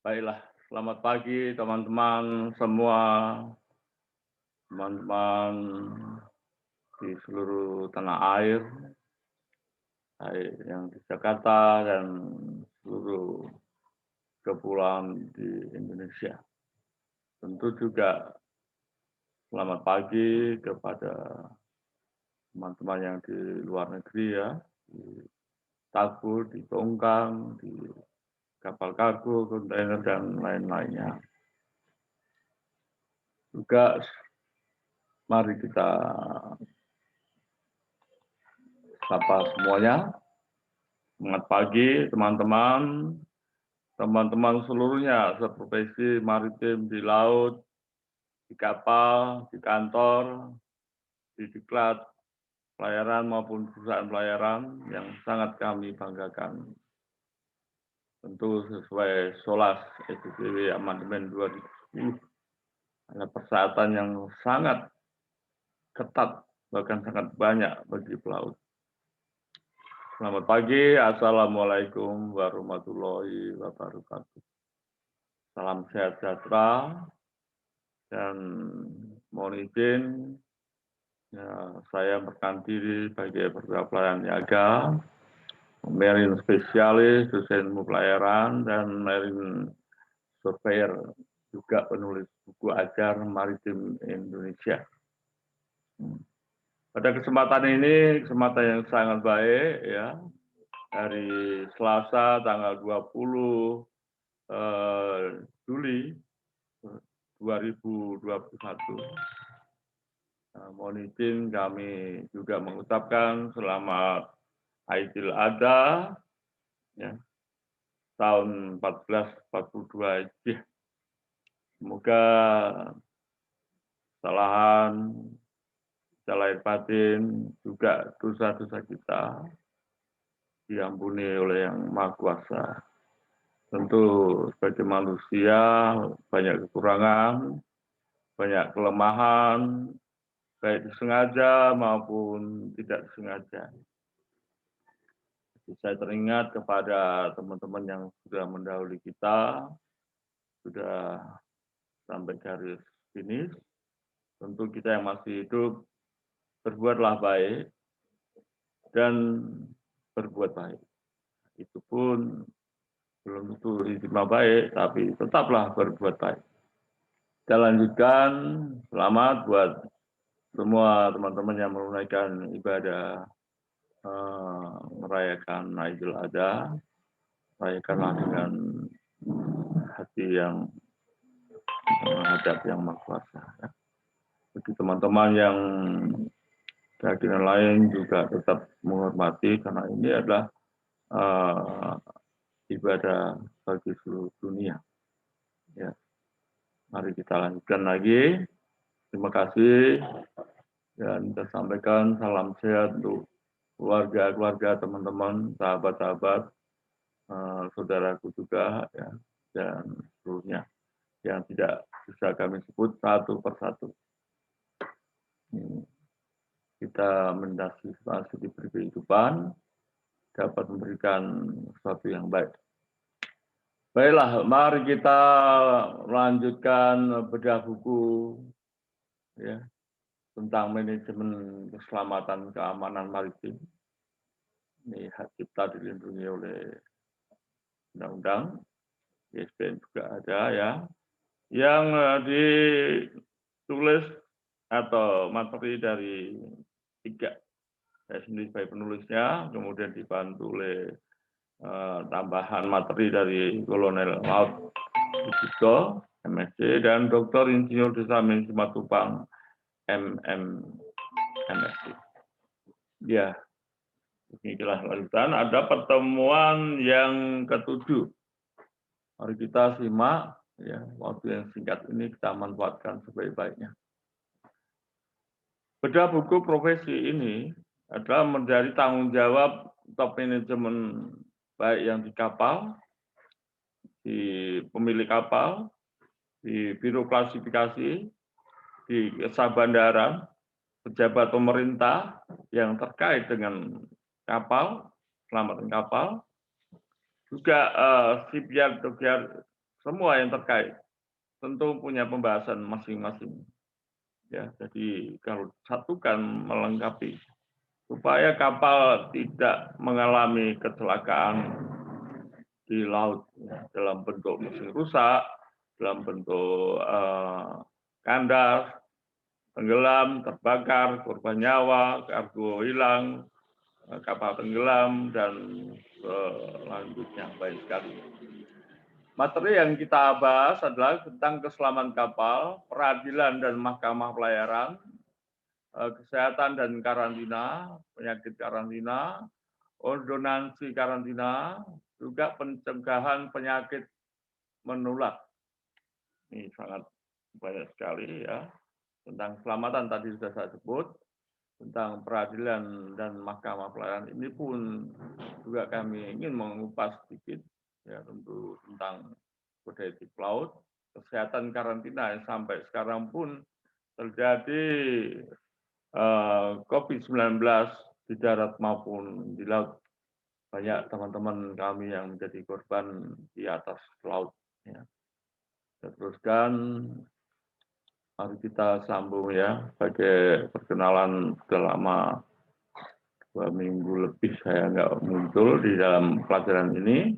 Baiklah, selamat pagi teman-teman semua, teman-teman di seluruh tanah air, baik yang di Jakarta dan seluruh kepulauan di Indonesia. Tentu juga selamat pagi kepada teman-teman yang di luar negeri ya, di Tagu, di Tongkang, di kapal kargo, kontainer, dan lain-lainnya. Juga mari kita sapa semuanya. Selamat pagi teman-teman, teman-teman seluruhnya seprofesi maritim di laut, di kapal, di kantor, di diklat pelayaran maupun perusahaan pelayaran yang sangat kami banggakan. Tentu sesuai SOLAS SDW Amandemen 2010, ada persyaratan yang sangat ketat, bahkan sangat banyak bagi pelaut. Selamat pagi, Assalamualaikum warahmatullahi wabarakatuh. Salam sehat sejahtera dan mohon izin ya, saya berkenan diri sebagai perwira pelayaran niaga, marine spesialis, dosen ilmu pelayaran, dan marine surveyor, juga penulis buku ajar maritim Indonesia. Pada kesempatan ini, kesempatan yang sangat baik ya, hari Selasa tanggal 20 Juli 2021. Mohon izin kami juga mengucapkan selamat Aidil Adha ya, tahun 1442 Hijriah. Semoga kesalahan, lahir batin, juga dosa-dosa kita diampuni oleh Yang Maha Kuasa. Tentu sebagai manusia banyak kekurangan, banyak kelemahan, baik disengaja maupun tidak disengaja. Saya teringat kepada teman-teman yang sudah mendahului kita, sudah sampai garis finish. Tentu kita yang masih hidup, berbuatlah baik dan berbuat baik. Itu pun belum tentu istimewa baik, tapi tetaplah berbuat baik. Kita lanjutkan, selamat buat semua teman-teman yang menunaikan ibadah merayakan Aidil Adha, rayakanlah dengan hati yang menghadap Yang Maha Kuasa. Bagi teman-teman yang keyakinan lain juga tetap menghormati, karena ini adalah ibadah bagi seluruh dunia. Ya, mari kita lanjutkan lagi. Terima kasih dan kita sampaikan salam sehat untuk keluarga-keluarga, teman-teman, sahabat-sahabat, saudaraku juga ya, dan seluruhnya yang tidak bisa kami sebut satu persatu. Kita mendasari situasi di kehidupan dapat memberikan sesuatu yang baik. Baiklah, mari kita lanjutkan bedah buku ya, tentang manajemen keselamatan keamanan maritim. Ini hak cipta dilindungi oleh undang-undang, ISBN juga ada ya, yang ditulis atau materi dari tiga. Saya sendiri sebagai penulisnya, kemudian dibantu oleh tambahan materi dari Kolonel Laut Sugito, MSc, dan Dr. Insinyur Desa Simatupang, MSc. Ya, inilah lanjutan. Ada pertemuan yang ketujuh. Mari kita simak, ya, waktu yang singkat ini kita manfaatkan sebaik-baiknya. Bedah buku profesi ini adalah menjadi tanggung jawab top manajemen, baik yang di kapal, di pemilik kapal, di biro klasifikasi, di jasa bandara, pejabat pemerintah yang terkait dengan kapal, keselamatan kapal, juga shipyard semua yang terkait tentu punya pembahasan masing-masing. Ya, jadi kalau satukan melengkapi supaya kapal tidak mengalami kecelakaan di laut ya, dalam bentuk mesin rusak, dalam bentuk kandas, tenggelam, terbakar, korban nyawa, kargo hilang, kapal tenggelam, dan selanjutnya banyak sekali. Materi yang kita bahas adalah tentang keselamatan kapal, peradilan dan mahkamah pelayaran, kesehatan dan karantina, penyakit karantina, ordonansi karantina, juga pencegahan penyakit menular. Ini sangat banyak sekali ya. Tentang keselamatan tadi sudah saya sebut, tentang peradilan dan mahkamah pelayaran ini pun juga kami ingin mengupas sedikit, ya tentu tentang kode etik laut, kesehatan karantina yang sampai sekarang pun terjadi COVID-19 di darat maupun di laut. Banyak teman-teman kami yang menjadi korban di atas laut. Ya. Saya teruskan, mari kita sambung ya, sebagai perkenalan sudah lama, 2 minggu lebih saya nggak muncul di dalam pelajaran ini.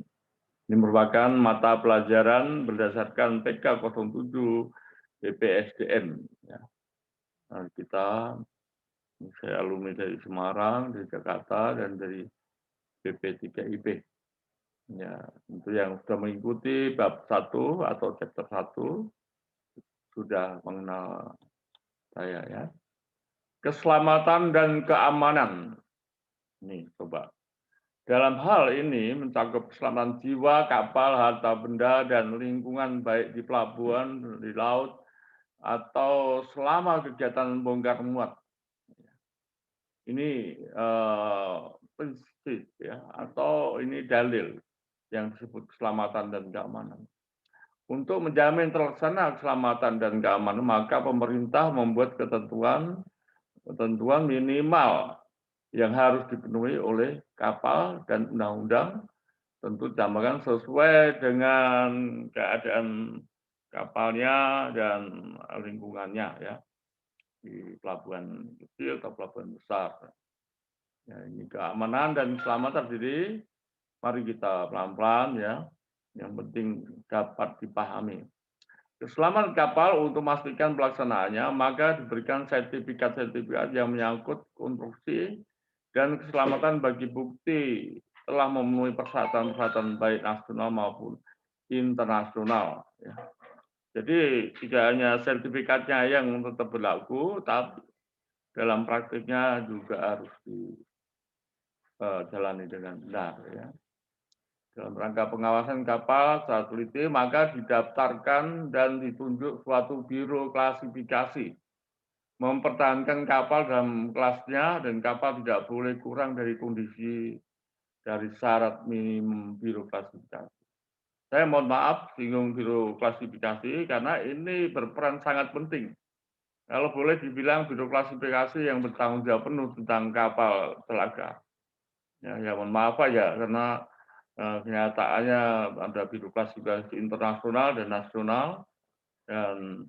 Ini merupakan mata pelajaran berdasarkan PK 07 BPSDM. Ya. Nah, kita, saya alumni dari Semarang, dari Jakarta, dan dari BP3IB. Ya, untuk yang sudah mengikuti bab 1 atau chapter 1 sudah mengenal saya ya. Keselamatan dan keamanan. Nih, coba. Dalam hal ini mencakup keselamatan jiwa, kapal, harta benda, dan lingkungan baik di pelabuhan, di laut, atau selama kegiatan bongkar muat. Ini prinsip ya, atau ini dalil yang disebut keselamatan dan keamanan. Untuk menjamin terlaksana keselamatan dan keamanan, maka pemerintah membuat ketentuan minimal yang harus dipenuhi oleh kapal dan undang-undang, tentu ditambahkan sesuai dengan keadaan kapalnya dan lingkungannya ya, di pelabuhan kecil atau pelabuhan besar. Ya, ini keamanan dan keselamatan terdiri, mari kita pelan-pelan ya, yang penting dapat dipahami. Keselamatan kapal untuk memastikan pelaksanaannya, maka diberikan sertifikat-sertifikat yang menyangkut konstruksi dan keselamatan bagi bukti telah memenuhi persyaratan-persyaratan baik nasional maupun internasional. Ya. Jadi tidak hanya sertifikatnya yang tetap berlaku, tapi dalam praktiknya juga harus dijalani dengan benar. Ya. Dalam rangka pengawasan kapal secara teliti, maka didaftarkan dan ditunjuk suatu biro klasifikasi. Mempertahankan kapal dalam kelasnya dan kapal tidak boleh kurang dari kondisi dari syarat minimum biro klasifikasi. Saya mohon maaf singgung biro klasifikasi karena ini berperan sangat penting. Kalau boleh dibilang biro klasifikasi yang bertanggung jawab penuh tentang kapal telaga. Ya mohon maaf aja karena kenyataannya ada biro klasifikasi internasional dan nasional, dan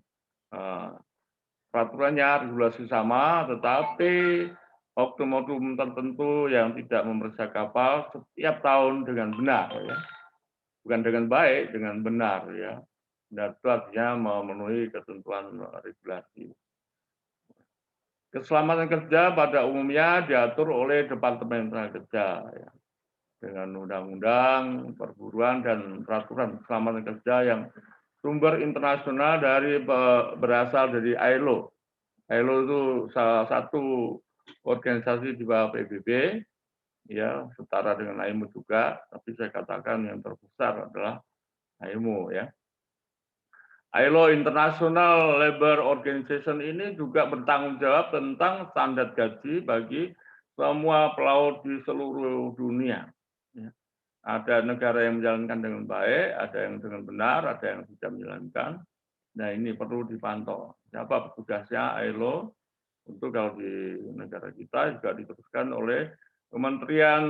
peraturannya regulasi sama, tetapi oknum-oknum tertentu yang tidak memeriksa kapal setiap tahun dengan benar, ya. Bukan dengan baik, dengan benar, ya. Dan itu artinya memenuhi ketentuan regulasi. Keselamatan kerja pada umumnya diatur oleh Departemen Tenaga Kerja, ya, dengan undang-undang, perburuan, dan peraturan keselamatan kerja yang sumber internasional berasal dari ILO. ILO itu salah satu organisasi di bawah PBB, ya setara dengan IMO juga, tapi saya katakan yang terbesar adalah IMO ya. ILO International Labour Organization ini juga bertanggung jawab tentang standar gaji bagi semua pelaut di seluruh dunia. Ya. Ada negara yang menjalankan dengan baik, ada yang dengan benar, ada yang tidak menjalankan. Nah ini perlu dipantau. Siapa petugasnya ILO? Untuk kalau di negara kita juga diteruskan oleh Kementerian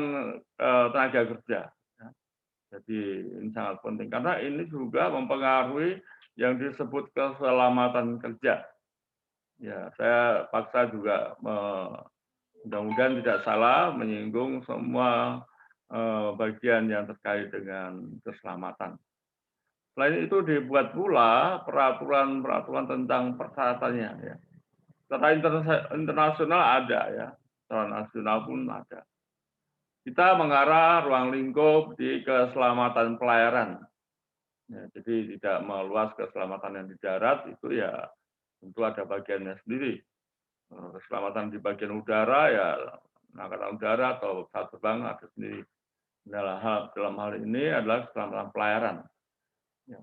Tenaga Kerja. Jadi ini sangat penting karena ini juga mempengaruhi yang disebut keselamatan kerja. Ya, saya paksa juga mudah-mudahan tidak salah menyinggung semua bagian yang terkait dengan keselamatan. Selain itu dibuat pula peraturan-peraturan tentang persyaratannya. Ya. Secara internasional ada ya, secara nasional pun ada. Kita mengarah ruang lingkup di keselamatan pelayaran. Ya, jadi tidak meluas keselamatan yang di darat itu ya tentu ada bagiannya sendiri. Keselamatan di bagian udara ya angkatan udara atau pesawat terbang ada sendiri. Dalam hal ini adalah keselamatan pelayaran. Ya.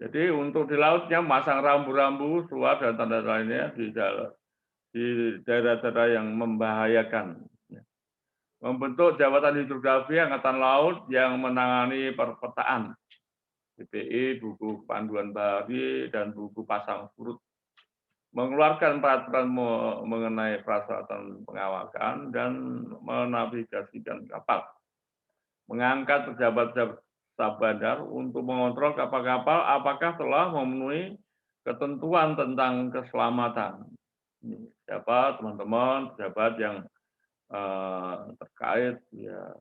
Jadi untuk di lautnya masang rambu-rambu, suar dan tanda lainnya di daerah-daerah yang membahayakan. Ya. Membentuk Jabatan Hidrografi Angkatan Laut yang menangani perpetaan. BPI, buku panduan bahari, dan buku pasang surut. Mengeluarkan peraturan mengenai persyaratan pengawasan dan menavigasikan kapal. Mengangkat pejabat bandar untuk mengontrol kapal-kapal apakah telah memenuhi ketentuan tentang keselamatan. Siapa teman-teman pejabat yang terkait ya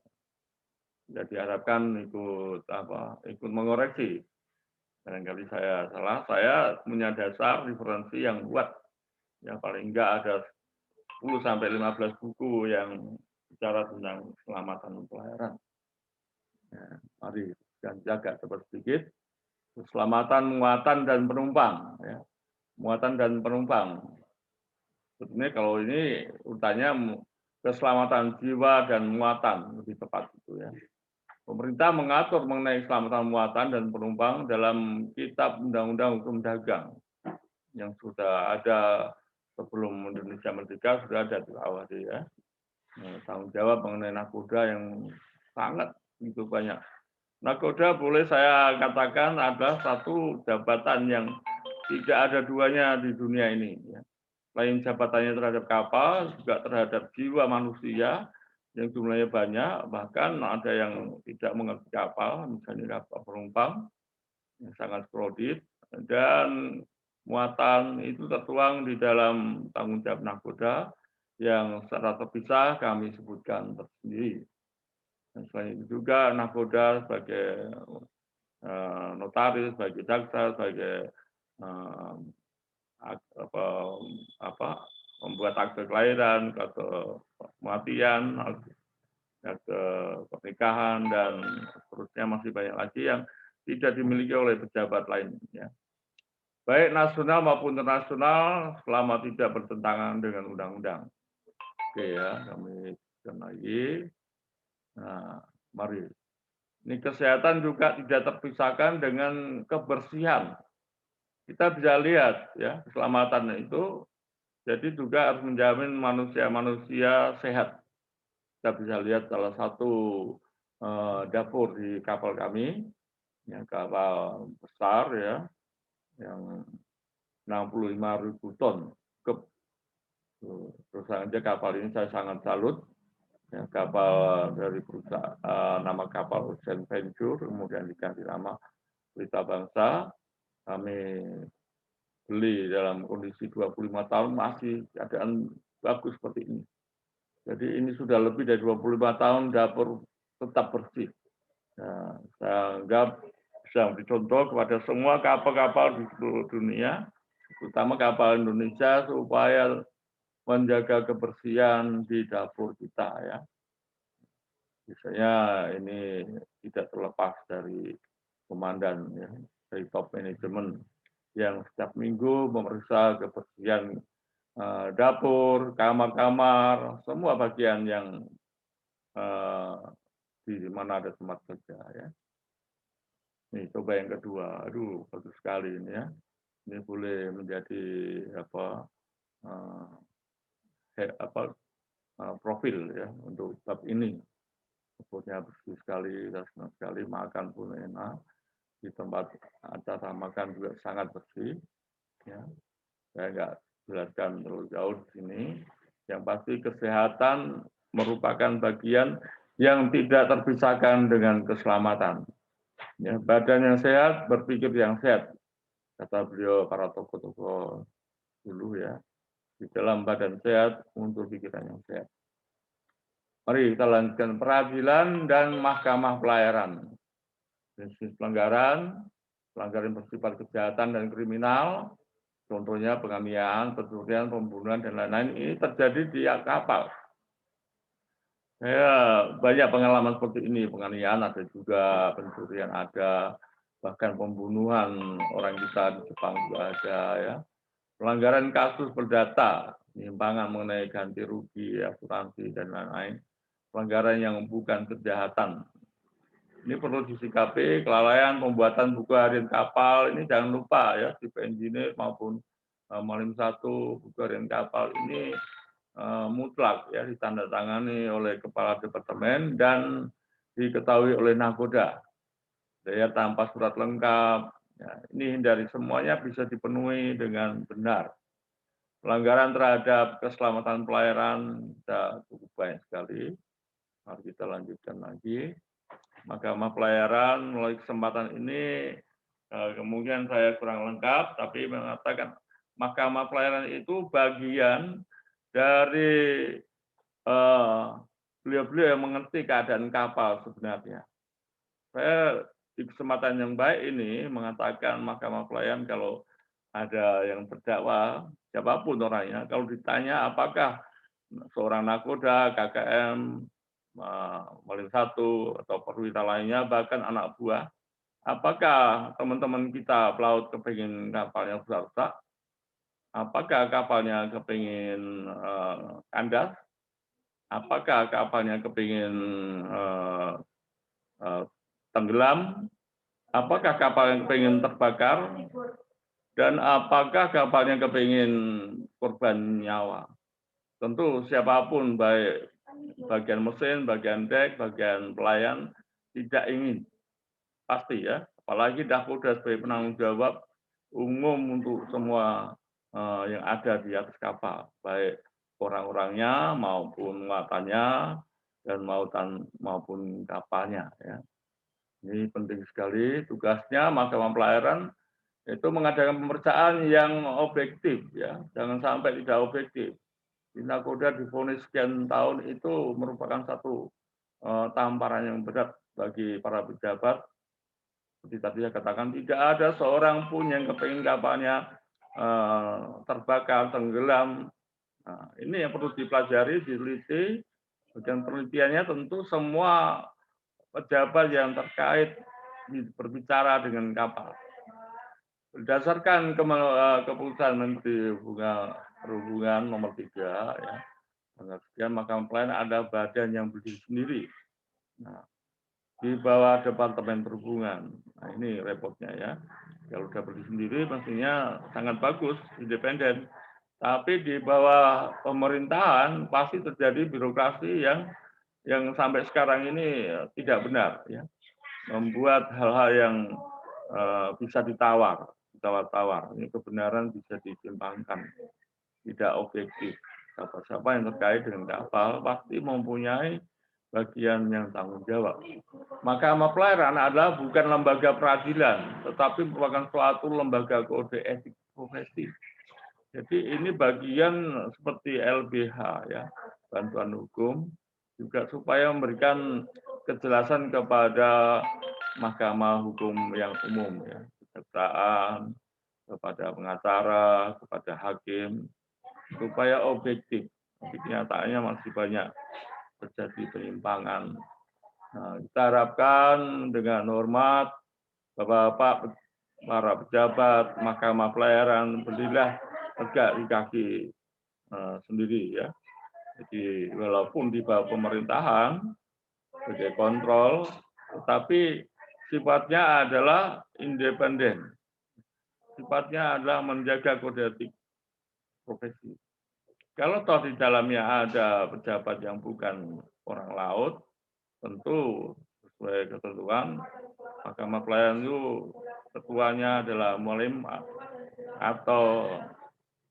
diharapkan ikut mengoreksi. Barangkali saya salah, saya punya dasar referensi yang kuat. Ya paling enggak ada 10 sampai 15 buku yang bicara tentang keselamatan pelayaran. Ya, mari dan jaga sedikit keselamatan muatan dan penumpang. Ya. Muatan dan penumpang. Sebenarnya kalau ini urutannya keselamatan jiwa dan muatan lebih tepat itu ya. Pemerintah mengatur mengenai keselamatan muatan dan penumpang dalam Kitab Undang-Undang Hukum Dagang yang sudah ada sebelum Indonesia merdeka sudah ada di awal ya. Tanggung jawab mengenai nakoda yang sangat begitu banyak. Nakoda boleh saya katakan adalah satu jabatan yang tidak ada duanya di dunia ini. Ya. Selain jabatannya terhadap kapal, juga terhadap jiwa manusia yang jumlahnya banyak, bahkan ada yang tidak mengerti kapal, misalnya kapal penumpang yang sangat kredit, dan muatan itu tertuang di dalam tanggung jawab nakoda yang secara terpisah kami sebutkan tersendiri. Dan selain itu juga nakoda sebagai notaris, sebagai jaksa, sebagai membuat akte kelahiran, akte kematian, akte pernikahan, dan seterusnya masih banyak lagi yang tidak dimiliki oleh pejabat lainnya. Baik nasional maupun internasional selama tidak bertentangan dengan undang-undang. Oke ya, kami lanjutkan lagi. Nah, mari. Ini kesehatan juga tidak terpisahkan dengan kebersihan. Kita bisa lihat ya, keselamatan itu jadi juga harus menjamin manusia-manusia sehat. Kita bisa lihat salah satu dapur di kapal kami, yang kapal besar ya, yang 65.000 ton. Terus saja kapal ini saya sangat salut. Ya, kapal dari perusahaan nama kapal Ocean Venture, kemudian diganti nama Pelita Bangsa. Kami beli dalam kondisi 25 tahun masih keadaan bagus seperti ini. Jadi ini sudah lebih dari 25 tahun dapur tetap bersih. Nah, saya anggap bisa menjadi contoh kepada semua kapal-kapal di seluruh dunia, terutama kapal Indonesia, supaya menjaga kebersihan di dapur kita ya. Biasanya ini tidak terlepas dari komandan ya, dari top manajemen yang setiap minggu memeriksa kebersihan dapur, kamar-kamar, semua bagian yang di mana ada tempat kerja ya. Nih coba yang kedua, aduh bagus sekali ini ya. Ini boleh menjadi profil ya untuk bab ini. Dapurnya bersih sekali, dan senang sekali, makan pun enak. Di tempat acara makan juga sangat bersih. Ya. Saya nggak jelaskan terlalu jauh di sini. Yang pasti kesehatan merupakan bagian yang tidak terpisahkan dengan keselamatan. Ya, badan yang sehat, berpikir yang sehat, kata beliau para tokoh-tokoh dulu ya. Di dalam badan sehat, untuk pikiran yang sehat. Mari kita lanjutkan peradilan dan mahkamah pelayaran. Jenis pelanggaran bersifat kejahatan dan kriminal, contohnya penganiayaan, pencurian, pembunuhan, dan lain-lain, ini terjadi di kapal. Saya banyak pengalaman seperti ini, penganiayaan ada juga, pencurian ada, bahkan pembunuhan orang kita di Jepang juga ada ya. Pelanggaran kasus perdata, penyimpangan mengenai ganti rugi, asuransi, dan lain-lain. Pelanggaran yang bukan kejahatan. Ini perlu disikapi, kelalaian pembuatan buku harian kapal, ini jangan lupa ya, chief engineer maupun Malim 1, buku harian kapal ini mutlak ya, ditandatangani oleh kepala departemen dan diketahui oleh nahkoda. Ya, tanpa surat lengkap, ya, ini hindari semuanya bisa dipenuhi dengan benar. Pelanggaran terhadap keselamatan pelayaran sudah cukup banyak sekali. Mari kita lanjutkan lagi. Mahkamah pelayaran melalui kesempatan ini kemungkinan saya kurang lengkap, tapi mengatakan mahkamah pelayaran itu bagian dari beliau-beliau yang mengerti keadaan kapal sebenarnya. Saya di kesempatan yang baik ini mengatakan mahkamah pelayaran kalau ada yang terdakwa, siapapun orangnya, kalau ditanya apakah seorang nakoda, KKM, Maling 1, atau perwira lainnya, bahkan anak buah, apakah teman-teman kita pelaut kepingin kapalnya rusak? Apakah kapalnya kepingin kandas? Apakah kapalnya kepingin tenggelam? Apakah kapalnya kepingin terbakar? Dan apakah kapalnya kepingin korban nyawa? Tentu siapapun, baik bagian mesin, bagian dek, bagian pelayan, tidak ingin. Pasti ya, apalagi nahkoda sebagai penanggung jawab umum untuk semua yang ada di atas kapal, baik orang-orangnya maupun muatannya dan maupun kapalnya. Ya. Ini penting sekali. Tugasnya mahkamah pelayaran itu mengadakan pemeriksaan yang objektif, ya, jangan sampai tidak objektif. Di nahkoda divonis sekian tahun itu merupakan satu tamparan yang berat bagi para pejabat. Seperti tadi saya katakan, tidak ada seorang pun yang kepingin kapalnya terbakar, tenggelam. Nah, ini yang perlu dipelajari, diteliti. Bagian penelitiannya tentu semua pejabat yang terkait berbicara dengan kapal. Berdasarkan keputusan Menteri Perhubungan nomor 3, ya, kemudian mahkamah pelayaran ada badan yang berdiri sendiri. Nah, di bawah Departemen Perhubungan. Nah, ini repotnya ya. Kalau sudah berdiri sendiri, pastinya sangat bagus, independen. Tapi di bawah pemerintahan pasti terjadi birokrasi yang sampai sekarang ini tidak benar, ya, membuat hal-hal yang bisa ditawar-tawar. Ini kebenaran bisa ditimbangkan, tidak objektif. Siapa-siapa yang terkait dengan kapal pasti mempunyai bagian yang tanggung jawab. Mahkamah pelayaran adalah bukan lembaga peradilan, tetapi merupakan suatu lembaga kode etik profesi. Jadi ini bagian seperti LBH ya, bantuan hukum, juga supaya memberikan kejelasan kepada mahkamah hukum yang umum ya, kejaksaan, kepada pengacara, kepada hakim, supaya objektif. Tapi kenyataannya masih banyak terjadi penyimpangan. Nah, kita harapkan dengan hormat Bapak-bapak, para pejabat, mahkamah pelayaran, berdirilah tegak di kaki sendiri ya. Jadi walaupun di bawah pemerintahan sebagai kontrol, tetapi sifatnya adalah independen. Sifatnya adalah menjaga kode etik profesi. Kalau toh di dalamnya ada pejabat yang bukan orang laut, tentu sesuai ketentuan mahkamah pelayaran itu ketuanya adalah mualim atau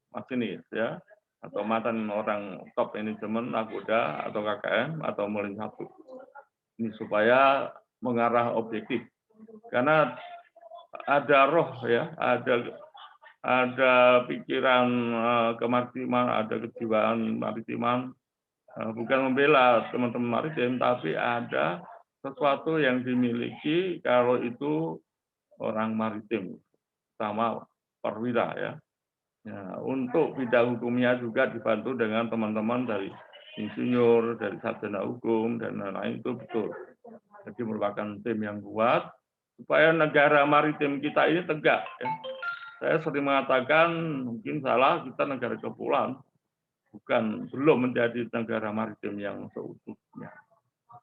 masinis ya, atau mantan orang top manajemen nahkoda atau KKM atau mualim 1. Ini supaya mengarah objektif. Karena ada roh ya, ada pikiran kemaritiman, ada kejiwaan maritiman, bukan membela teman-teman maritim, tapi ada sesuatu yang dimiliki kalau itu orang maritim, sama perwira ya. Ya, untuk bidang hukumnya juga dibantu dengan teman-teman dari insinyur, dari sarjana hukum, dan lain-lain itu betul. Jadi merupakan tim yang kuat, supaya negara maritim kita ini tegak. Ya. Saya sering mengatakan, mungkin salah, kita negara kepulauan, belum menjadi negara maritim yang seutuhnya.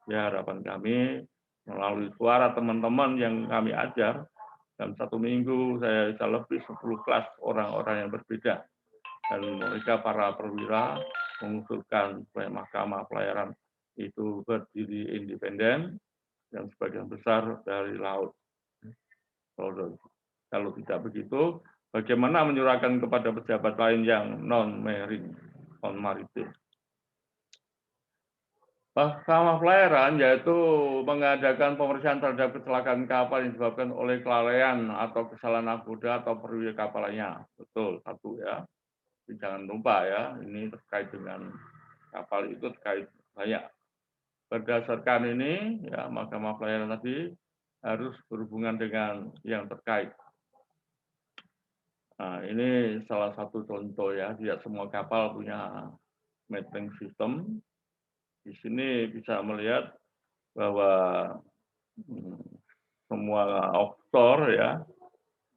Ya, harapan kami, melalui suara teman-teman yang kami ajar, dalam 1 minggu saya bisa lebih 10 kelas orang-orang yang berbeda. Dan mereka para perwira mengusulkan supaya Mahkamah Pelayaran itu berdiri independen dan sebagian besar dari laut. Kalau tidak begitu, bagaimana menyurahkan kepada pejabat lain yang non-marine, non-maritim? Mahkamah Pelayaran yaitu mengadakan pemeriksaan terhadap kecelakaan kapal yang disebabkan oleh kelalaian atau kesalahan nakoda atau perwira kapal lainnya. Betul, satu ya. Jangan lupa ya, ini terkait dengan kapal itu terkait banyak. Berdasarkan ini, ya Mahkamah Pelayaran tadi harus berhubungan dengan yang terkait. Nah, ini salah satu contoh ya, tidak semua kapal punya metering system. Di sini bisa melihat bahwa semua offshore ya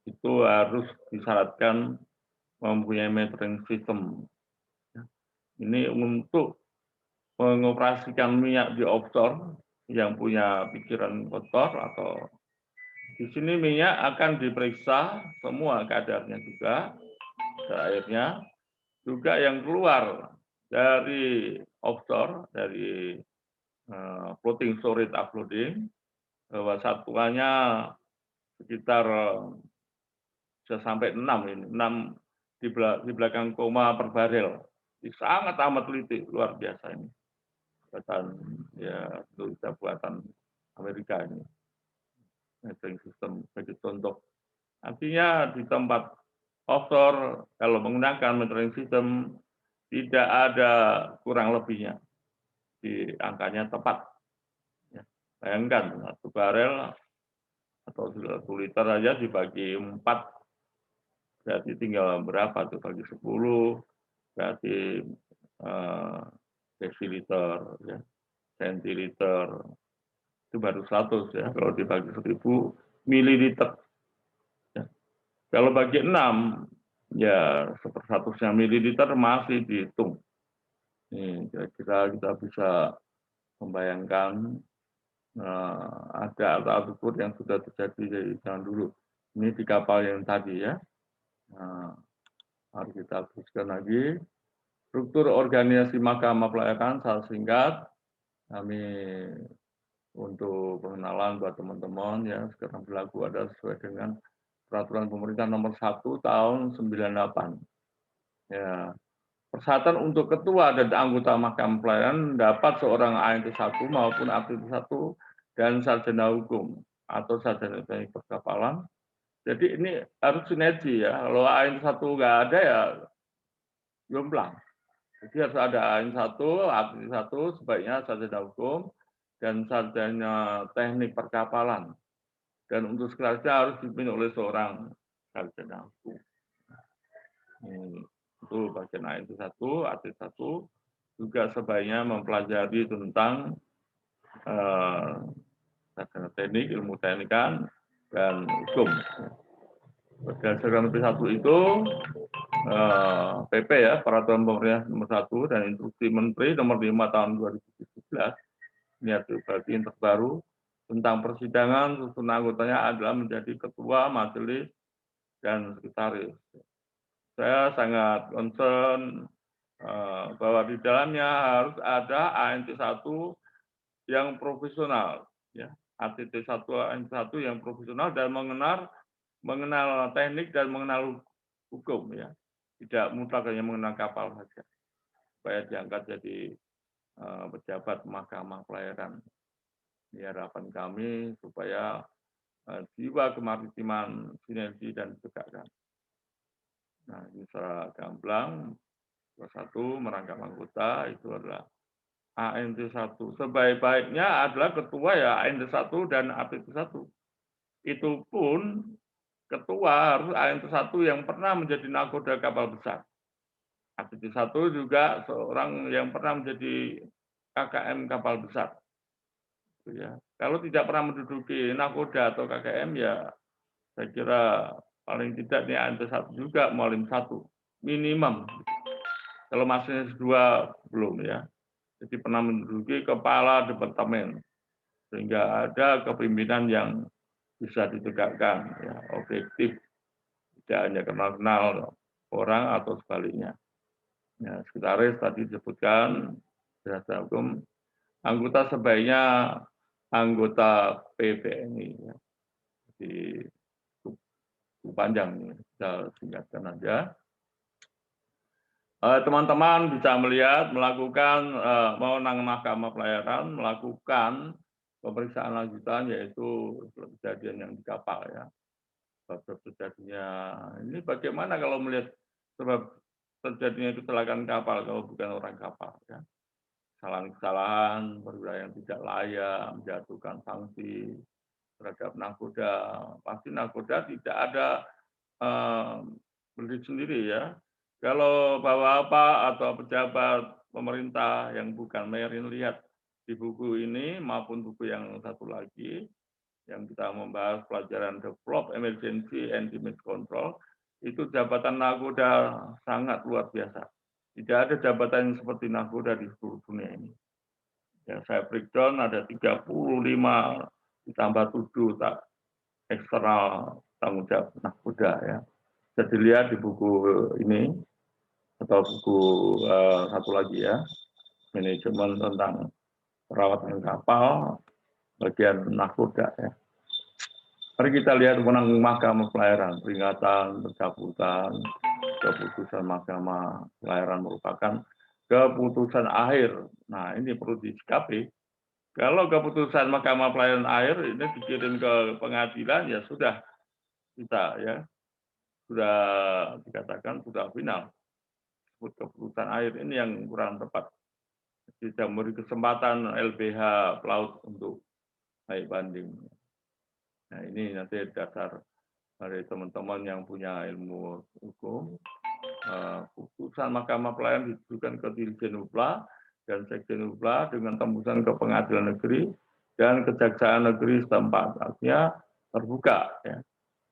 itu harus disyaratkan mempunyai metering system. Ini untuk mengoperasikan minyak di offshore yang punya pikiran kotor atau di sini minyak akan diperiksa semua kadarnya juga, airnya juga yang keluar dari offshore dari floating storage uploading bahwa satuannya sekitar bisa sampai 6 ini, 6 di belakang koma per barel. Ini sangat amat teliti, luar biasa ini. Buatan ya itu buatan Amerika ini. Metering system sebagai contoh. Artinya di tempat offshore kalau menggunakan metering system tidak ada kurang lebihnya. Di angkanya tepat. Ya. Bayangkan 1 barel atau 1 liter aja dibagi 4 berarti tinggal berapa tuh bagi 10 berarti desiliter ya, sentiliter itu baru 100 ya, kalau dibagi 1000 mililiter. Ya. Kalau bagi 6 ya 1/100 mililiter masih dihitung. Ini kira-kira kita bisa membayangkan ada alat ukur yang sudah terjadi dari zaman dulu. Ini di kapal yang tadi ya. Nah, mari kita teruskan lagi. Struktur organisasi Mahkamah Pelayaran secara singkat, kami untuk pengenalan buat teman-teman ya sekarang berlaku ada sesuai dengan Peraturan Pemerintah Nomor 1 Tahun 98. Ya, persyaratan untuk ketua dan anggota Mahkamah Pelayaran dapat seorang ANT 1 maupun APT 1 dan sarjana hukum atau sarjana teknik perkapalan. Jadi ini harus sinergi ya. Kalau ANT 1 nggak ada ya jomplang. Jadi harus ada ANT 1, APT 1 sebaiknya sarjana hukum dan sarjana teknik perkapalan. Dan untuk sekelasnya harus dipimpin oleh seorang sarjana hukum. Itu bagian ANT 1, APT 1 juga sebaiknya mempelajari tentang sarjana teknik, ilmu teknikan, dan hukum. Berdasarkan P1 itu, PP ya, Peraturan Pemerintah Nomor 1 dan Instruksi Menteri Nomor 5 Tahun 2017, ini berarti yang terbaru, tentang persidangan susunan anggotanya adalah menjadi ketua, majelis, dan sekretaris. Saya sangat concern bahwa di dalamnya harus ada ANT 1 yang profesional, ya, ATT 1, ANT 1 yang profesional dan mengenal teknik dan mengenal hukum, ya, tidak mutlak hanya mengenal kapal saja, supaya diangkat jadi pejabat Mahkamah Pelayaran. Ini harapan kami supaya jiwa kemaritiman sinergi dan ditegakkan. Nah, ini secara gamblang, satu merangkap anggota itu adalah ANT1. Sebaik-baiknya adalah ketua ya ANT1 dan APT1. Itu pun ketua harus ANT1 yang pernah menjadi nakoda kapal besar. APT1 juga seorang yang pernah menjadi KKM kapal besar. Ya. Kalau tidak pernah menduduki nakoda atau KKM ya saya kira paling tidak nih ANT1 juga Mualim 1 minimum. Kalau masih S2 belum ya. Jadi pernah menduduki kepala departemen sehingga ada kepemimpinan yang bisa ditegakkan ya, objektif, tidak hanya kenal-kenal orang atau sebaliknya. Ya, sekretaris tadi disebutkan jasa hukum, anggota sebaiknya anggota PBNI ya. Jadi cukup panjang nih, kita singkatkan aja. Teman-teman bisa melihat melakukan wewenang Mahkamah Pelayaran melakukan pemeriksaan lanjutan yaitu kejadian yang di kapal ya. Sebab terjadinya ini bagaimana kalau melihat sebab terjadinya kecelakaan kapal kalau bukan orang kapal ya. Kesalahan-kesalahan perwira yang tidak layak menjatuhkan sanksi terhadap nakoda. Pasti nakoda tidak ada berdiri sendiri ya. Kalau bapak-bapak atau pejabat pemerintah yang bukan Merin lihat di buku ini maupun buku yang satu lagi yang kita membahas pelajaran Develop Emergency and Damage Control, itu jabatan nakoda sangat luar biasa. Tidak ada jabatan yang seperti nakoda di seluruh dunia ini. Yang saya breakdown ada 35 ditambah 7 tak eksternal tanggung jawab nakoda ya. Bisa dilihat di buku ini atau buku satu lagi ya, manajemen tentang perawatan kapal bagian nakoda ya. Mari kita lihat wewenang Mahkamah Pelayaran, peringatan, pencabutan, keputusan Mahkamah Pelayaran merupakan keputusan akhir. Nah, ini perlu disikapi. Kalau keputusan Mahkamah Pelayaran akhir ini dikirim ke pengadilan ya sudah kita ya sudah dikatakan sudah final. Keputusan akhir ini yang kurang tepat. Tidak memberi kesempatan LBH pelaut untuk naik banding. Nah ini nanti dasar dari teman-teman yang punya ilmu hukum. Putusan Mahkamah Pelayaran ditujukan ke Dirjen Upla dan Sekjen Upla dengan tembusan ke Pengadilan Negeri dan Kejaksaan Negeri setempat. Artinya terbuka. Ya.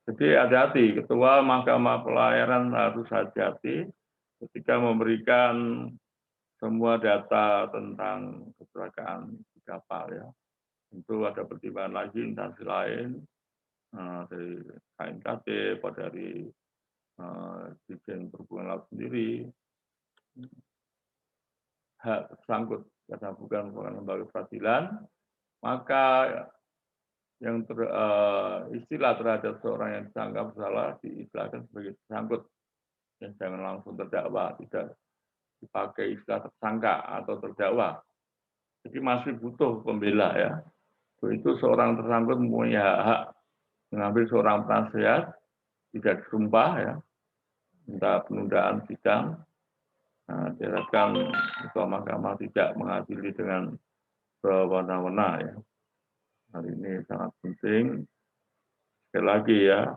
Jadi hati-hati, Ketua Mahkamah Pelayaran harus hati-hati ketika memberikan semua data tentang kecelakaan di kapal ya. Tentu ada pertimbangan lagi instansi lain dari KNKT, dari Dirjen Perhubungan Laut sendiri, hak tersangkut karena bukan lembaga peradilan, maka yang istilah terhadap seorang yang disangka bersalah diistilahkan sebagai tersangkut. Dan jangan langsung terdakwa, tidak dipakai istilah tersangka atau terdakwa. Jadi masih butuh pembela ya. Itu seorang tersangkut mempunyai hak mengambil seorang penasehat, tidak disumpah ya, minta penundaan sidang. Nah, diharapkan Ketua Mahkamah tidak mengadili dengan berwenang-wenang ya. Hal ini sangat penting. Sekali lagi ya,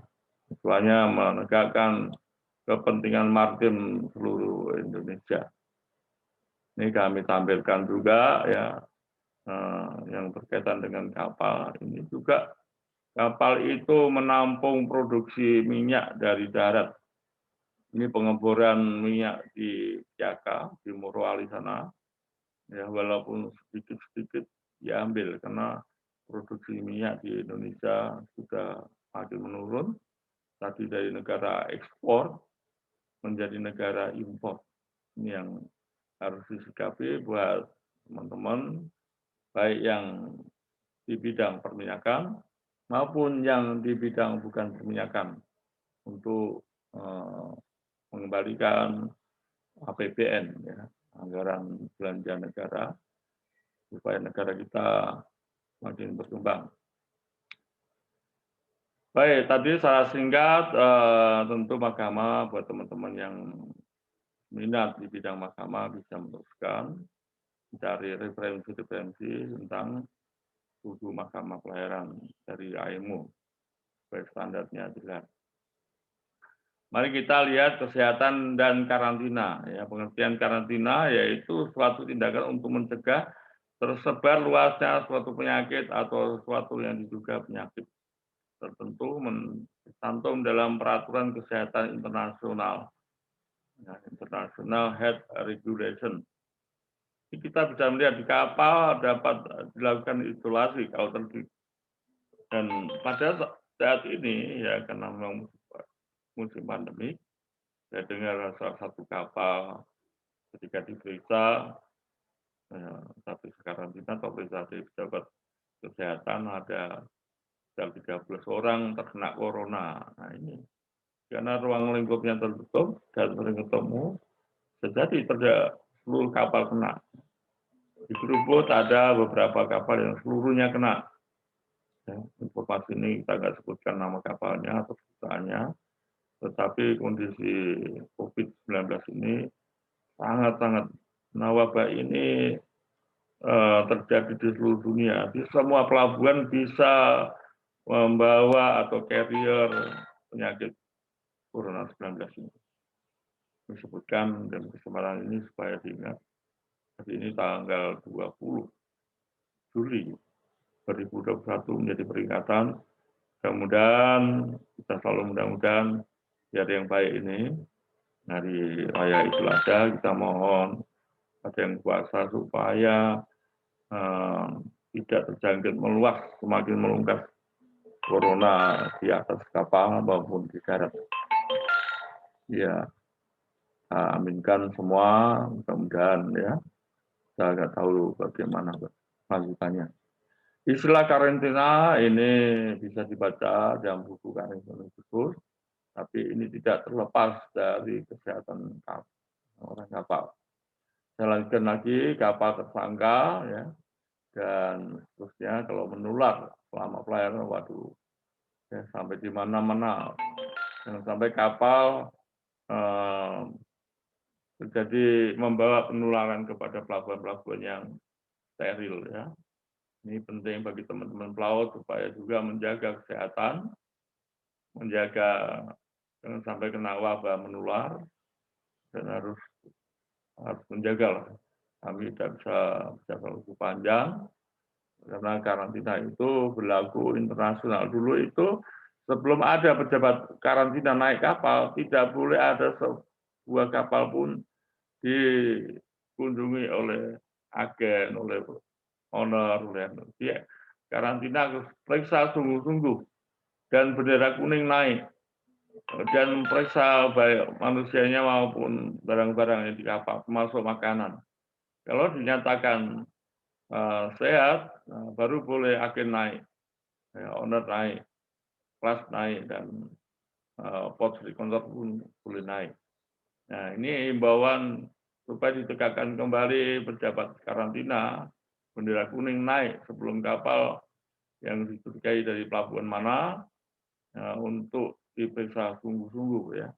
tujuannya menegakkan kepentingan maritim seluruh Indonesia. Ini kami tampilkan juga ya yang berkaitan dengan kapal. Ini juga kapal itu menampung produksi minyak dari darat. Ini pengeboran minyak di Jaka, di Morowali sana. Ya walaupun sedikit-sedikit diambil karena produksi minyak di Indonesia sudah makin menurun. Tadi dari negara ekspor menjadi negara impor. Ini yang harus disikapi buat teman-teman, baik yang di bidang perminyakan maupun yang di bidang bukan perminyakan, untuk mengembalikan APBN, ya, anggaran belanja negara, supaya negara kita makin berkembang. Baik, tadi secara singkat, tentu mahkamah buat teman-teman yang minat di bidang mahkamah bisa meneruskan, mencari referensi-referensi tentang buku mahkamah pelayaran dari AIMU, supaya standarnya jelas. Mari kita lihat kesehatan dan karantina. Ya, pengertian karantina yaitu suatu tindakan untuk mencegah tersebar luasnya suatu penyakit atau sesuatu yang diduga penyakit tertentu tercantum dalam peraturan kesehatan internasional, ya, International Health Regulation. Kita bisa melihat di kapal dapat dilakukan isolasi kalau terjadi. Dan pada saat ini ya karena memang musim pandemi, saya dengar salah satu kapal ketika diperiksa status karantina atau periksa dari pejabat kesehatan ada sekitar 13 orang terkena corona. Nah ini karena ruang lingkupnya tertutup dan sering ketemu, terjadi seluruh kapal kena. Di Krukut ada beberapa kapal yang seluruhnya kena. Ya, informasi ini kita nggak sebutkan nama kapalnya atau perusahaannya, tetapi kondisi COVID-19 ini sangat-sangat, nah wabah ini terjadi di seluruh dunia. Di semua pelabuhan bisa membawa atau carrier penyakit Corona 19 ini. Disebutkan dan kesempatan ini supaya diingat. Hari ini tanggal 20 Juli 2021 menjadi peringatan. Mudah-mudahan kita selalu mudah-mudahan di hari yang baik ini, hari Raya Idul Adha, kita mohon ada yang puasa supaya tidak terjangkit meluas, semakin melungkas corona di atas kapal maupun di darat. Ya, aminkan semua, mudah-mudahan ya. Saya nggak tahu bagaimana lanjutannya. Istilah karantina ini bisa dibaca dalam buku karantina khusus, tapi ini tidak terlepas dari kesehatan orang kapal. Saya lanjutkan lagi, kapal tersangka ya, dan seterusnya kalau menular selama pelayaran, waduh, ya, sampai di mana-mana, jangan sampai kapal terjadi membawa penularan kepada pelabuhan-pelabuhan yang steril ya. Ini penting bagi teman-teman pelaut supaya juga menjaga kesehatan, menjaga jangan sampai kena wabah menular, dan harus menjaga lah. Kami tidak bisa bicara lebih panjang, karena karantina itu berlaku internasional. Dulu itu sebelum ada pejabat karantina naik kapal, tidak boleh ada sebuah kapal pun dikunjungi oleh agen, oleh owner, oleh dia. Karantina harus periksa sungguh-sungguh dan bendera kuning naik dan periksa baik manusianya maupun barang-barang yang di kapal, termasuk makanan. Kalau dinyatakan sehat, baru boleh agen naik, ya, owner naik, kelas naik, dan port kontrak pun boleh naik. Nah, ini himbauan supaya ditegakkan kembali pejabat karantina, bendera kuning naik sebelum kapal yang dicurigai dari pelabuhan mana untuk diperiksa sungguh-sungguh ya.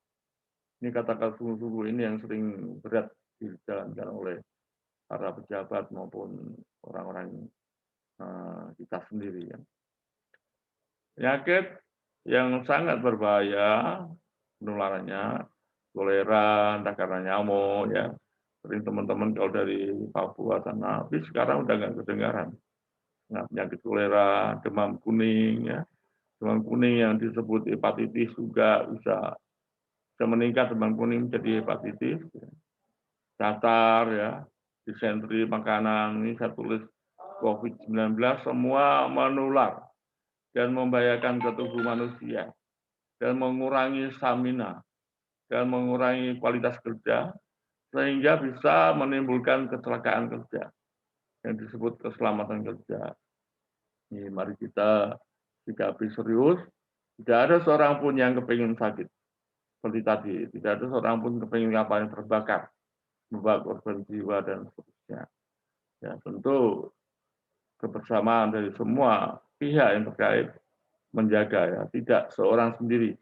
Ini kata-kata sungguh-sungguh ini yang sering berat dijalankan oleh para pejabat maupun orang-orang kita sendiri ya. Penyakit yang sangat berbahaya penularannya, kolera, entah karena nyamuk ya. Sering teman-teman kalau dari Papua sana, tapi sekarang udah nggak kedengaran. Nah, penyakit kolera, demam kuning ya, demam kuning yang disebut hepatitis juga bisa meningkat, demam kuning jadi hepatitis, ya. Cacar ya, disentri makanan, ini saya tulis COVID-19 semua menular dan membahayakan ke tubuh manusia dan mengurangi stamina dan mengurangi kualitas kerja sehingga bisa menimbulkan kecelakaan kerja yang disebut keselamatan kerja. Ini mari kita sikapi serius. Tidak ada seorang pun yang kepingin sakit seperti tadi. Tidak ada seorang pun kepingin kapal yang terbakar, membawa korban jiwa dan seterusnya. Ya tentu kebersamaan dari semua pihak yang terkait menjaga ya, tidak seorang sendiri.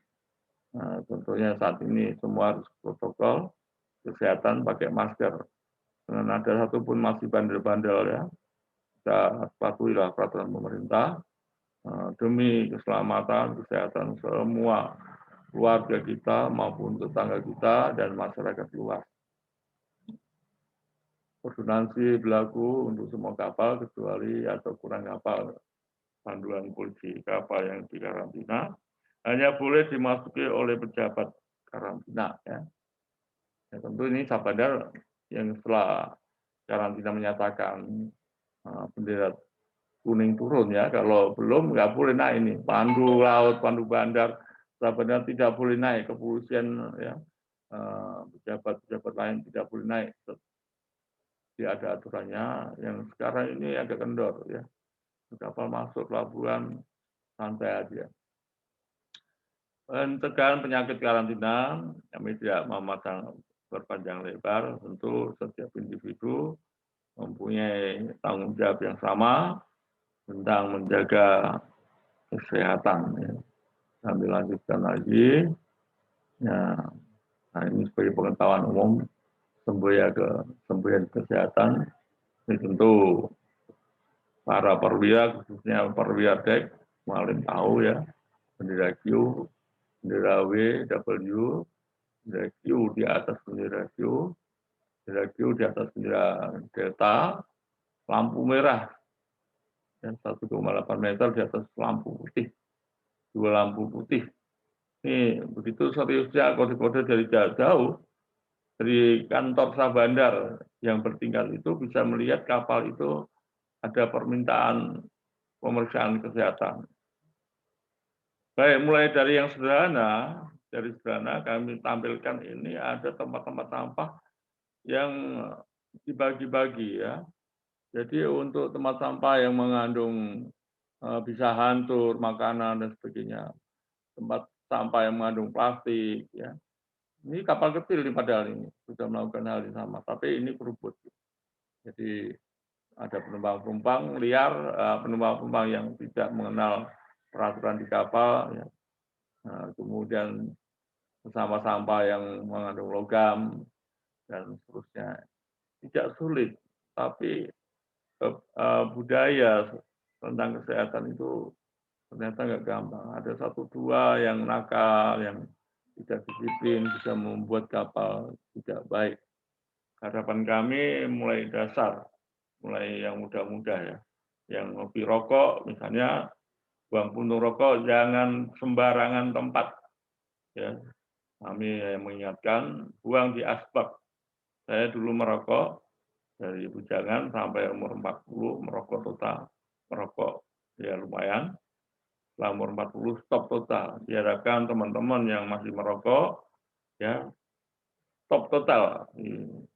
Nah, contohnya saat ini semua harus protokol kesehatan, pakai masker. Dengan ada satupun masih bandel-bandel ya, kita patuhilah peraturan pemerintah demi keselamatan, kesehatan semua keluarga kita maupun tetangga kita dan masyarakat luas. Ordonansi berlaku untuk semua kapal kecuali atau kurang kapal panduan polisi kapal yang dikarantina hanya boleh dimasuki oleh pejabat karantina ya. Ya tentu ini Sabandar yang setelah karantina menyatakan bendera kuning turun ya, kalau belum nggak boleh naik ini pandu laut, pandu bandar Sabandar tidak boleh naik, kepolisian ya pejabat-pejabat lain tidak boleh naik. Jadi ada aturannya yang sekarang ini agak kendor ya. Kapal masuk pelabuhan santai aja. Pencegahan penyakit karantina, kami tidak memasang berpanjang lebar, tentu setiap individu mempunyai tanggung jawab yang sama tentang menjaga kesehatan. Ya. Kami lanjutkan lagi, ya, nah ini sebagai pengetahuan umum, semboyan kesehatan, ini tentu para perwira, khususnya perwira dek, paling tahu ya, bendera Q, bendera W, W, bendera Q di atas bendera Q di atas bendera Delta, lampu merah, dan 1,8 meter di atas lampu putih, 2 lampu putih. Ini begitu seriusnya kode-kode dari jauh, dari kantor Sabandar yang bertingkat itu bisa melihat kapal itu ada permintaan pemeriksaan kesehatan. Baik, mulai dari yang sederhana, kami tampilkan ini ada tempat-tempat sampah yang dibagi-bagi ya. Jadi untuk tempat sampah yang mengandung bisa hancur, makanan dan sebagainya, tempat sampah yang mengandung plastik ya. Ini kapal kecil nih padahal ini sudah melakukan hal yang sama, tapi ini kerubut. Jadi ada penumpang-penumpang liar, penumpang-penumpang yang tidak mengenal peraturan di kapal, ya. Nah, kemudian sampah-sampah yang mengandung logam dan seterusnya. Tidak sulit, tapi budaya tentang kesehatan itu ternyata nggak gampang. Ada 1-2 yang nakal, yang tidak disiplin, bisa membuat kapal tidak baik. Harapan kami mulai dasar, mulai yang muda-muda ya, yang hobi rokok, misalnya buang puntung rokok jangan sembarangan tempat. Ya, kami mengingatkan buang di asbak. Saya dulu merokok dari bujangan sampai umur 40 merokok total, merokok ya lumayan. Setelah umur 40 stop total. Diharapkan teman-teman yang masih merokok ya stop total.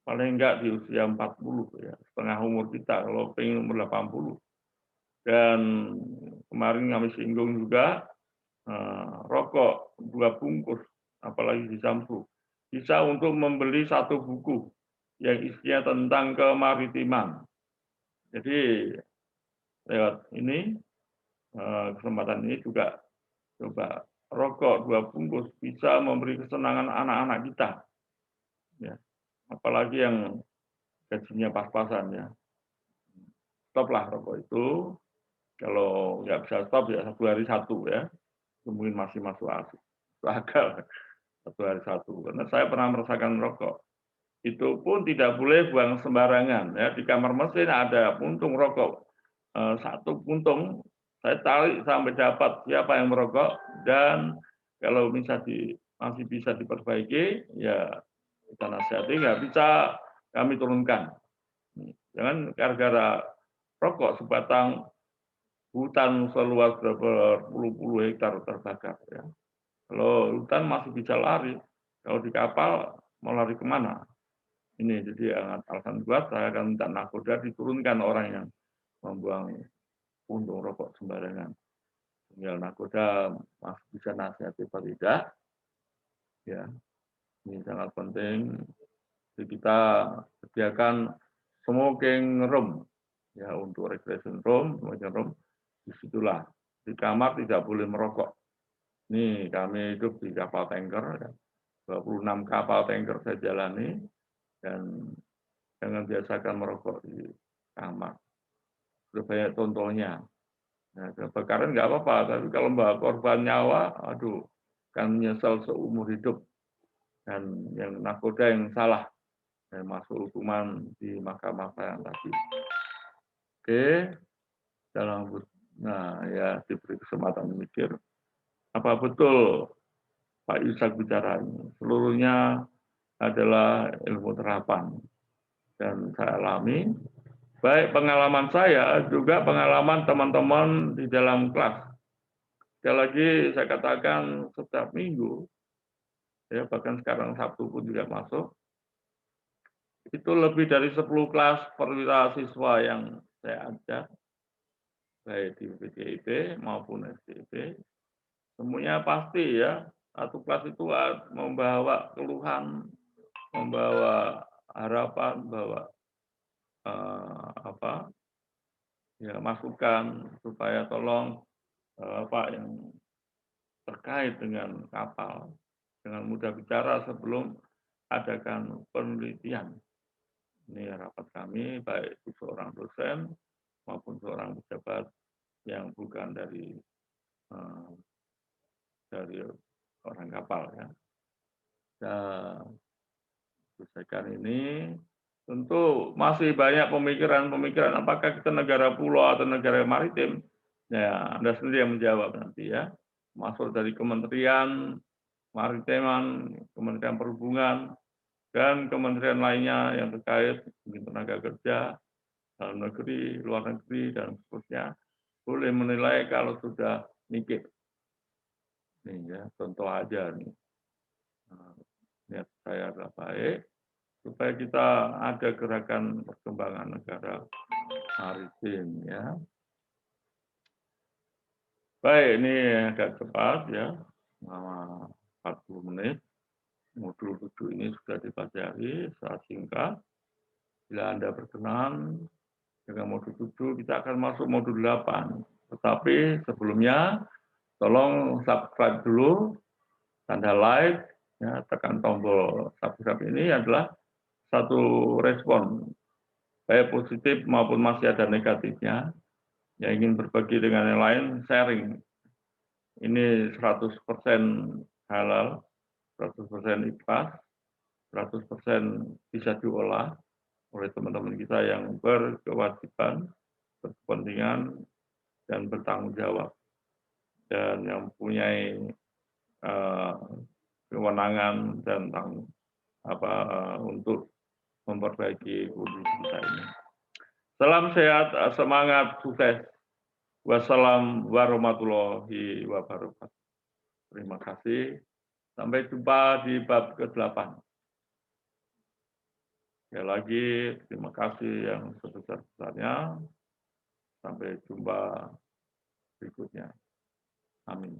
Paling enggak di usia 40 ya, setengah umur kita kalau pengen umur 80. Dan kemarin kami singgung juga rokok 2 bungkus apalagi di Samsu bisa untuk membeli 1 buku yang isinya tentang kemaritiman. Jadi lewat ini kesempatan ini juga coba rokok 2 bungkus bisa memberi kesenangan anak-anak kita. Ya, apalagi yang gajinya pas-pasan ya. Stoplah rokok itu. Kalau nggak bisa stop ya 1 hari 1 ya. Mungkin masih masuk akal 1 hari 1. Karena saya pernah merasakan rokok. Itu pun tidak boleh buang sembarangan ya. Di kamar mesin ada puntung rokok. 1 puntung saya tarik sampai dapat siapa yang merokok dan kalau masih bisa diperbaiki ya kita nasihati, nggak bisa kami turunkan. Jangan gara-gara rokok sebatang hutan seluas berpuluh-puluh hektar terbakar. Ya. Kalau hutan masih bisa lari, kalau di kapal mau lari kemana? Ini jadi alasan kuat saya akan minta nakoda diturunkan orang yang membuang puntung rokok sembarangan. Tinggal nakoda masih bisa nasihati atau tidak. Ya, ini sangat penting. Jadi kita sediakan smoking room ya untuk recreation room, disitulah di kamar tidak boleh merokok. Nih, kami hidup di kapal tanker, 26 kapal tanker saya jalani, dan jangan biasakan merokok di kamar. Sudah banyak contohnya. Nah, kebakaran nggak apa-apa, tapi kalau membawa korban nyawa, aduh, kan menyesal seumur hidup. Dan yang nakoda yang salah, dan masuk hukuman di mahkamah yang tadi. Oke, dalam nah ya diberi kesempatan mikir. Apa betul Pak Yusak bicara ini? Seluruhnya adalah ilmu terapan. Dan saya alami, baik pengalaman saya, juga pengalaman teman-teman di dalam kelas. Sekali lagi saya katakan setiap minggu, ya bahkan sekarang Sabtu pun juga masuk, itu lebih dari 10 kelas perwira siswa yang saya ajak, baik di PDIP maupun SDIP, semuanya pasti ya, satu kelas itu membawa keluhan, membawa harapan, membawa apa ya masukan supaya tolong Pak yang terkait dengan kapal dengan mudah bicara sebelum adakan penelitian. Ini rapat kami baik itu seorang dosen maupun seorang pejabat yang bukan dari orang kapal ya. Dan selesaikan ini tentu masih banyak pemikiran apakah kita negara pulau atau negara maritim. Ya, Anda sendiri yang menjawab nanti ya. Masuk dari Kementerian Maritiman, Kementerian Perhubungan, dan kementerian lainnya yang terkait mungkin tenaga kerja, dalam negeri, luar negeri, dan seterusnya, boleh menilai kalau sudah mikir. Nih ya, contoh aja nih. Niat saya adalah baik, supaya kita ada gerakan perkembangan negara maritim ya. Baik, ini agak cepat ya, selama 40 menit. Modul 7 ini sudah dipelajari secara singkat. Bila Anda berkenan dengan modul 7, kita akan masuk modul 8. Tetapi sebelumnya, tolong subscribe dulu, tanda like, ya, tekan tombol subscribe ini adalah satu respon, baik positif maupun masih ada negatifnya. Yang ingin berbagi dengan yang lain, sharing. Ini 100% halal, 100% ikhlas, 100% bisa diolah oleh teman-teman kita yang berkewajiban, berkepentingan, dan bertanggung jawab. Dan yang mempunyai kewenangan dan untuk memperbaiki kondisi kita ini. Salam sehat, semangat, sukses. Wassalamu warahmatullahi wabarakatuh. Terima kasih. Sampai jumpa di bab ke-8. Sekali lagi, terima kasih yang sebesar-besarnya. Sampai jumpa berikutnya. Amin.